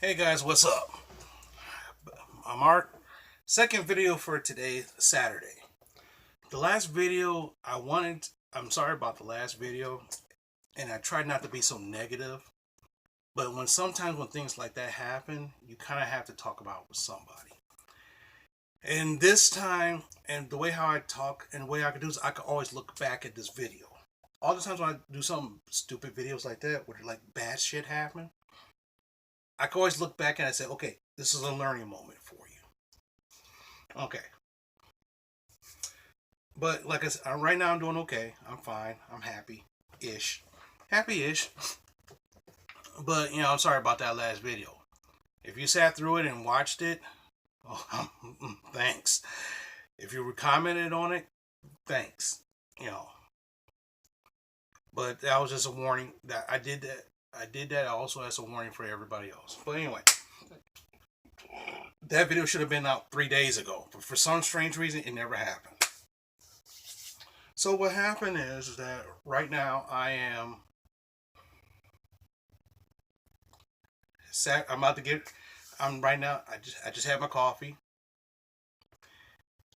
Hey guys, what's up? I'm Art. Second video for today, Saturday. The last video I'm sorry about the last video, and I tried not to be so negative, but sometimes when things like that happen, you kind of have to talk about it with somebody. And this time, and the way how I talk and the way I can do is I can always look back at this video. All the times when I do some stupid videos like that, where like bad shit happen, I can always look back and I say, okay, this is a learning moment for you. Okay. But like I said, right now I'm doing okay. I'm fine. I'm happy-ish. Happy-ish. But, I'm sorry about that last video. If you sat through it and watched it, oh, thanks. If you commented on it, thanks. You know. But that was just a warning that I did that. I did that also as a warning for everybody else. But anyway, that video should have been out 3 days ago. But for some strange reason, it never happened. So what happened is that right now I'm about to get. I'm right now. I just had my coffee,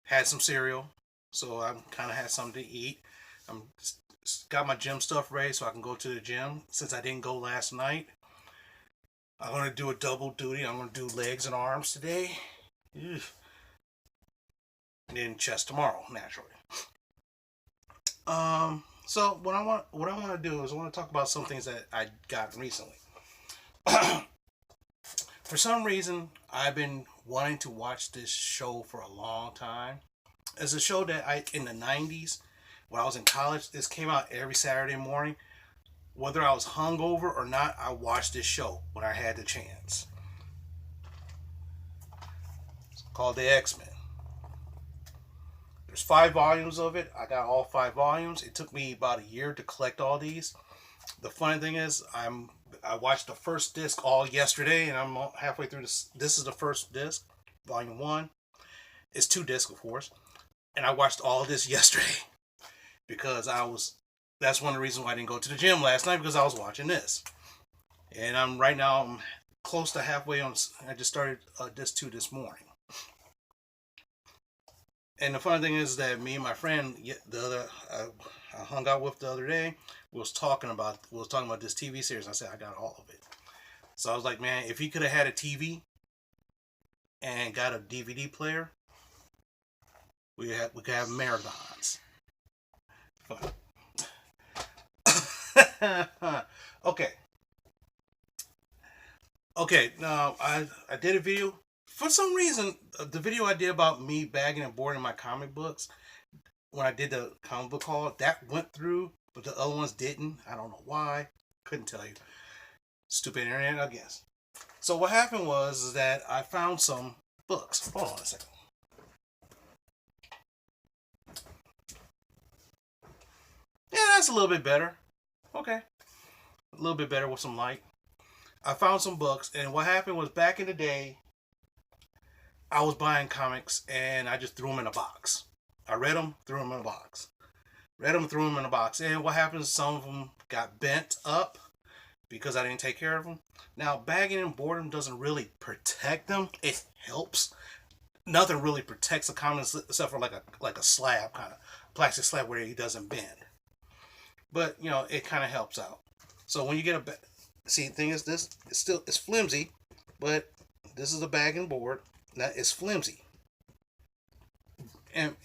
had some cereal, so I'm kind of had something to eat. I'm got my gym stuff ready so I can go to the gym. Since I didn't go last night, I'm gonna do a double duty. I'm gonna do legs and arms today, and then chest tomorrow, naturally. So what I want to do is I want to talk about some things that I got recently. For some reason, I've been wanting to watch this show for a long time. It's a show that in the 90s, when I was in college, this came out every Saturday morning. Whether I was hungover or not, I watched this show when I had the chance. It's called the X-Men. There's 5 volumes of it. I got all 5 volumes. It took me about a year to collect all these. The funny thing is, I watched the first disc all yesterday, and I'm halfway through this. This is the first disc, volume 1. It's 2 discs, of course, and I watched all of this yesterday because That's one of the reasons why I didn't go to the gym last night, because I was watching this. And right now I'm close to halfway on. I just started disc 2 this morning. And the funny thing is that me and my friend, I hung out with the other day, we was talking about this TV series. I said I got all of it. So I was like, man, if he could have had a TV and got a DVD player, we could have marathons. Fun. Okay. Okay. Now I did a video. For some reason, the video I did about me bagging and boarding my comic books, when I did the comic book haul, that went through, but the other ones didn't. I don't know why. Couldn't tell you. Stupid internet, I guess. So what happened was is that I found some books. Hold on a second. Yeah, that's a little bit better. Okay. A little bit better with some light. I found some books, and what happened was back in the day, I was buying comics and I just threw them in a box. I read them, threw them in a box. Read them, threw them in a box. And what happens? Some of them got bent up because I didn't take care of them. Now, bagging and boarding doesn't really protect them. It helps. Nothing really protects the comics except for like a slab, kind of plastic slab where it doesn't bend. But it kind of helps out. So when you get see, the thing is, it's flimsy, but this is a bag and board that is flimsy, and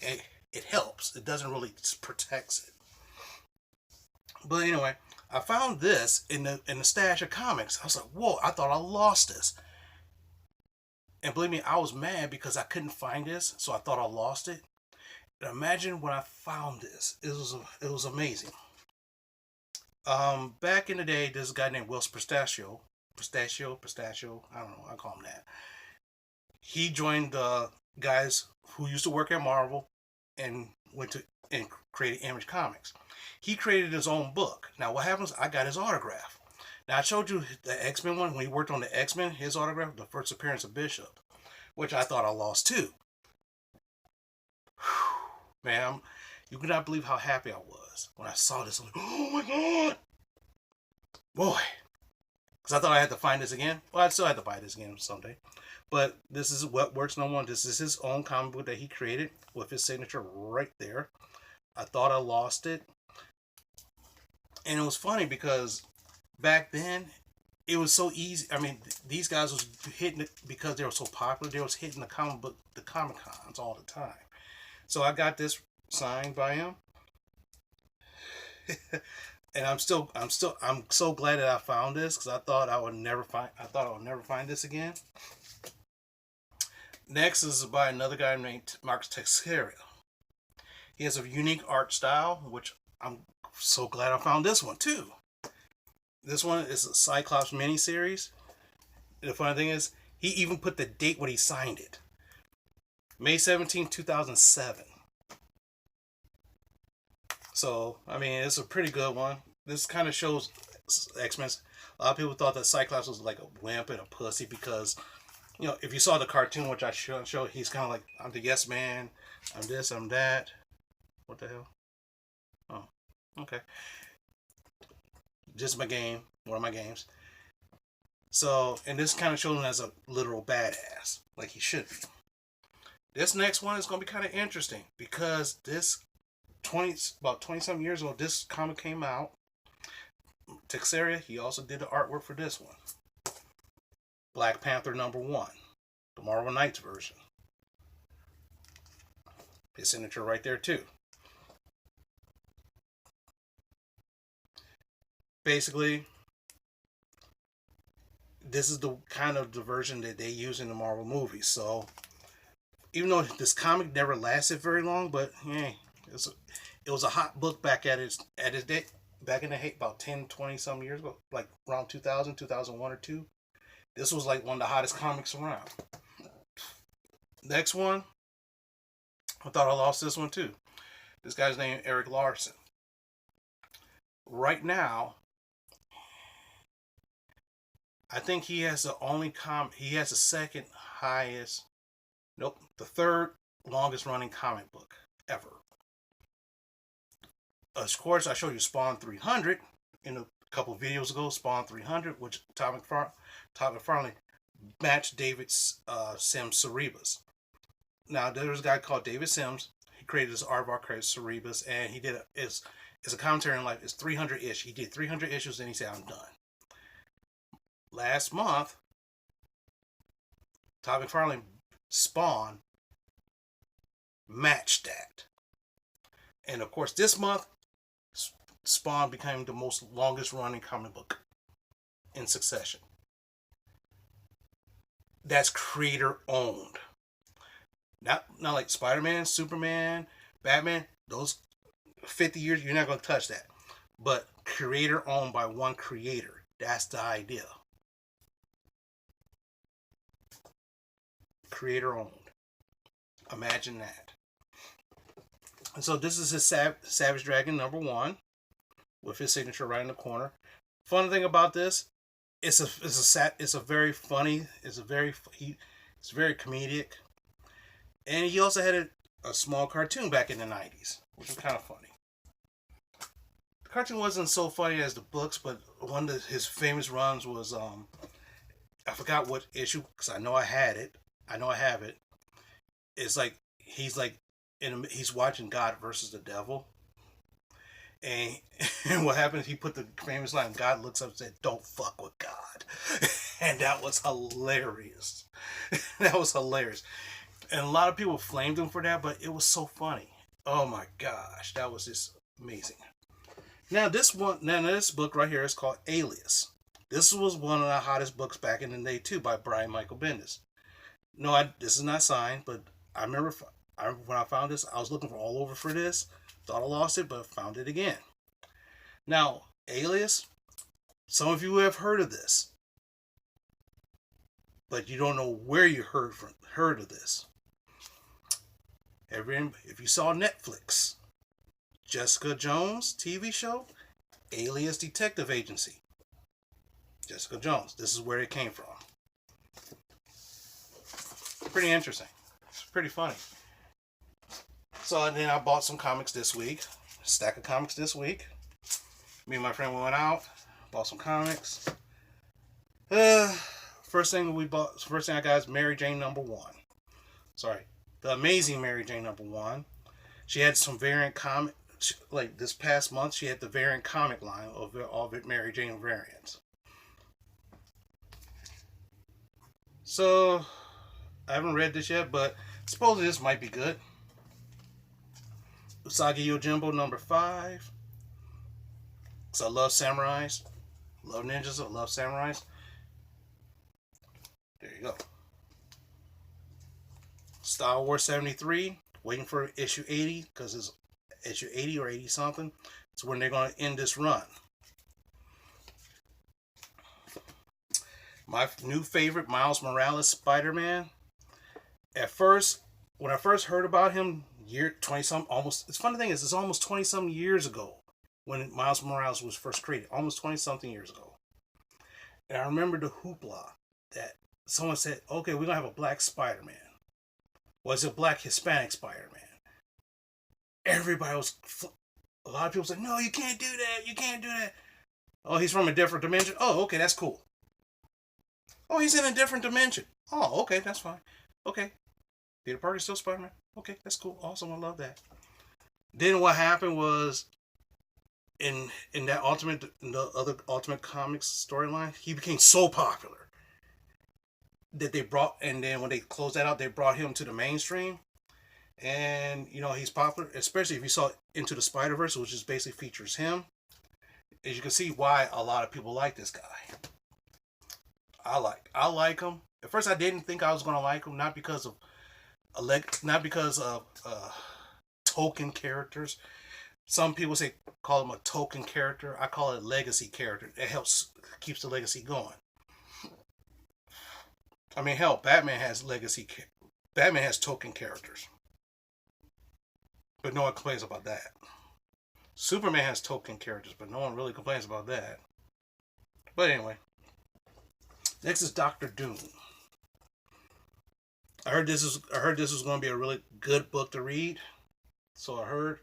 it helps. It doesn't really protects it. But anyway, I found this in the stash of comics. I was like, whoa! I thought I lost this. And believe me, I was mad because I couldn't find this, so I thought I lost it. And imagine when I found this. It was amazing. Back in the day, there's a guy named Will Pistachio. I don't know. I call him that. He joined the guys who used to work at Marvel and went to and created Image Comics. He created his own book. Now, what happens? I got his autograph. Now, I showed you the X-Men one when he worked on the X-Men. His autograph, the first appearance of Bishop, which I thought I lost too. Man, you could not believe how happy I was when I saw this. I'm like, oh my god, boy! because I thought I had to find this again. Well, I'd still have to buy this again someday. But this is What Works No More. This is his own comic book that he created with his signature right there. I thought I lost it. And it was funny because back then, it was so easy. I mean, these guys was hitting it because they were so popular. They was hitting the Comic Cons all the time. So I got this signed by him. And I'm so glad that I found this, because I thought I would never find this again. Next is by another guy named Mark Teixeira. He has a unique art style, which I'm so glad I found this one too. This one is a Cyclops miniseries. The funny thing is, he even put the date when he signed it. May 17, 2007. So, I mean, it's a pretty good one. This kind of shows X-Men. A lot of people thought that Cyclops was like a wimp and a pussy because, you know, if you saw the cartoon, which I showed, he's kind of like, I'm the yes man, I'm this, I'm that. What the hell? Oh, okay. Just my game, one of my games. So, and this kind of shows him as a literal badass, like he should be. This next one is going to be kind of interesting because about 20 some years ago, this comic came out. Teixeira, he also did the artwork for this one. Black Panther #1, the Marvel Knights version. His signature right there too. Basically, this is the kind of the version that they use in the Marvel movies. So, even though this comic never lasted very long, but hey, it was a hot book back at its day, back in the about 10, 20 some years ago, like around 2000, 2001 or 2. This was like one of the hottest comics around. Next one, I thought I lost this one too. This guy's named Eric Larson. Right now, I think he has he has the second highest, nope, the third longest running comic book ever. Of course, I showed you Spawn 300 in a couple of videos ago. Spawn 300, which Todd McFarlane matched David Sims' Cerebus. Now, there's a guy called David Sims. He created this aardvark called Cerebus, and he did it's a commentary on life. It's 300-ish. He did 300 issues, and he said, I'm done. Last month, Todd McFarlane Spawn matched that. And of course, this month, Spawn became the most longest running comic book in succession. That's creator owned. Not like Spider-Man, Superman, Batman, those 50 years, you're not going to touch that. But creator owned by one creator. That's the idea. Creator owned. Imagine that. And so this is his Savage Dragon #1 with his signature right in the corner. Fun thing about this, it's very comedic, and he also had a small cartoon back in the 90s, which was kind of funny. The cartoon wasn't so funny as the books, but one of his famous runs was I forgot what issue because I know I had it. I know I have it. It's like he's watching God versus the devil. And what happened is he put the famous line, God looks up and said, don't fuck with God. And that was hilarious. That was hilarious. And a lot of people flamed him for that, but it was so funny. Oh my gosh, that was just amazing. Now this book right here is called Alias. This was one of the hottest books back in the day too, by Brian Michael Bendis. No, this is not signed, but I remember when I found this, I was looking for all over for this. Thought I lost it, but found it again. Now, Alias, some of you have heard of this, but you don't know where you heard of this. If you saw Netflix, Jessica Jones TV show, Alias Detective Agency. Jessica Jones. This is where it came from. Pretty interesting. It's pretty funny. So then I bought some comics this week. A stack of comics this week. Me and my friend went out, bought some comics. Uh, first thing I got is Mary Jane #1. Sorry, the Amazing Mary Jane #1. She had some variant comic, like this past month. She had the variant comic line of all of it Mary Jane variants. So I haven't read this yet, but supposedly this might be good. Usagi Yojimbo #5. So I love samurais, love ninjas, I love samurais. There you go. Star Wars 73, waiting for issue 80 because it's issue 80 or 80 something. It's when they're going to end this run. My new favorite, Miles Morales Spider-Man. At first, when I first heard about him, 20 some, almost. It's funny thing is, it's almost 20 some years ago when Miles Morales was first created, almost 20 something years ago. And I remember the hoopla that someone said, "Okay, we're gonna have a black Spider-Man." Was it black Hispanic Spider-Man? Everybody was, a lot of people said, "No, you can't do that. You can't do that." Oh, he's from a different dimension. Oh, okay, that's cool. Oh, he's in a different dimension. Oh, okay, that's fine. Okay, Peter Parker's still Spider-Man. Okay, that's cool. Awesome, I love that. Then what happened was in that the other Ultimate Comics storyline, he became so popular that they brought, and then when they closed that out, they brought him to the mainstream. And he's popular, especially if you saw Into the Spider-Verse, which is basically features him. As you can see, why a lot of people like this guy. I like him. At first, I didn't think I was gonna like him, not because of token characters. Some people call him a token character. I call it a legacy character. It keeps the legacy going. I mean, hell, Batman has token characters, but no one complains about that. Superman has token characters, but no one really complains about that. But anyway, next is Doctor Doom. I heard this was going to be a really good book to read. So I heard,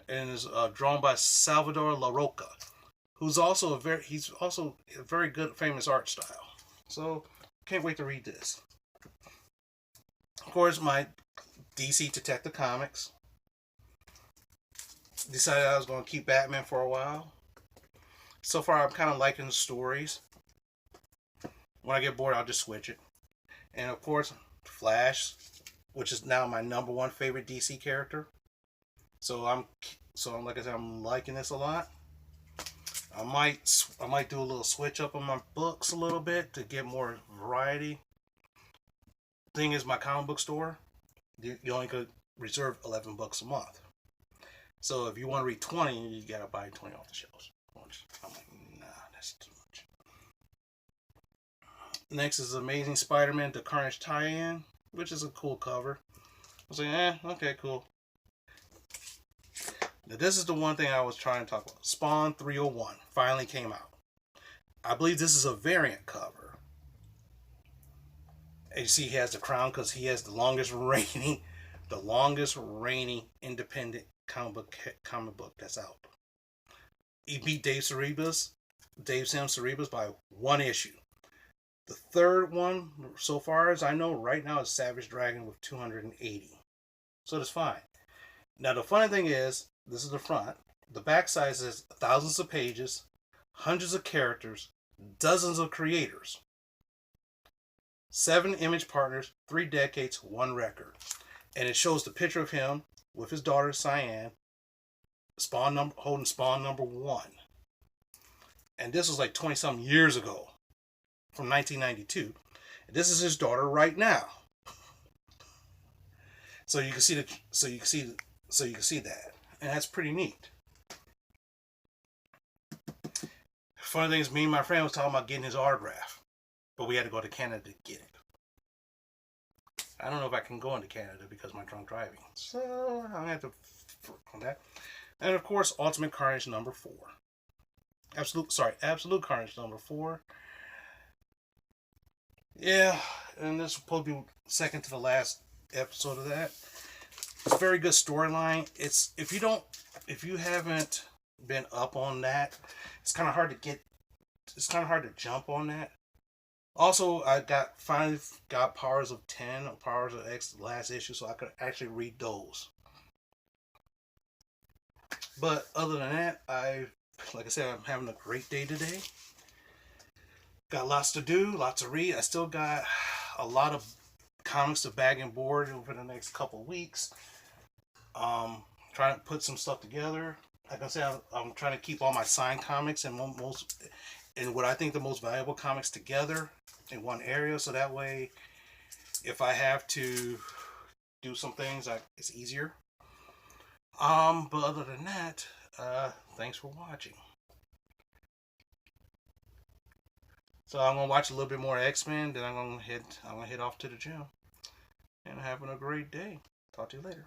and it's drawn by Salvador Larroca, who's also he's also a very good famous art style. So can't wait to read this. Of course, my DC Detective Comics. Decided I was going to keep Batman for a while. So far, I'm kind of liking the stories. When I get bored, I'll just switch it. And of course, Flash, which is now my #1 favorite DC character. So like I said, I'm liking this a lot. I might do a little switch up on my books a little bit to get more variety. Thing is, my comic book store, you only could reserve 11 bucks a month. So if you want to read 20, you gotta buy 20 off the shelves. I'm like, nah, that's too much. Next is Amazing Spider-Man The Carnage tie-in, which is a cool cover. I was like, okay, cool. Now this is the one thing I was trying to talk about. Spawn 301 finally came out. I believe this is a variant cover. And you see he has the crown because he has the longest reigning independent comic book that's out. He beat Dave Sims Cerebus by one issue. The third one, so far as I know, right now is Savage Dragon with 280. So that's fine. Now the funny thing is, this is the front. The back side says thousands of pages, hundreds of characters, dozens of creators, 7 image partners, 3 decades, 1 record. And it shows the picture of him with his daughter Cyan, holding Spawn #1. And this was like 20 some years ago, from 1992. And this is his daughter right now. So you can see that, and that's pretty neat. Funny thing is, me and my friend was talking about getting his autograph, but we had to go to Canada to get it. I don't know if I can go into Canada because of my drunk driving, so I'm gonna have to work on that. And of course, Ultimate Carnage #4. Absolute Carnage #4. Yeah, and this will probably be second to the last episode of that. It's a very good storyline. If you haven't been up on that, it's kind of hard to jump on that. Also, I finally got Powers of 10 or Powers of X last issue, so I could actually read those. But other than that, like I said, I'm having a great day today. Got lots to do, lots to read. I still got a lot of comics to bag and board over the next couple of weeks. Trying to put some stuff together. Like I said, I'm trying to keep all my signed comics and what I think the most valuable comics together in one area, so that way, if I have to do some things, it's easier. But other than that, thanks for watching. So I'm gonna watch a little bit more XMen, then I'm gonna head off to the gym, and having a great day. Talk to you later.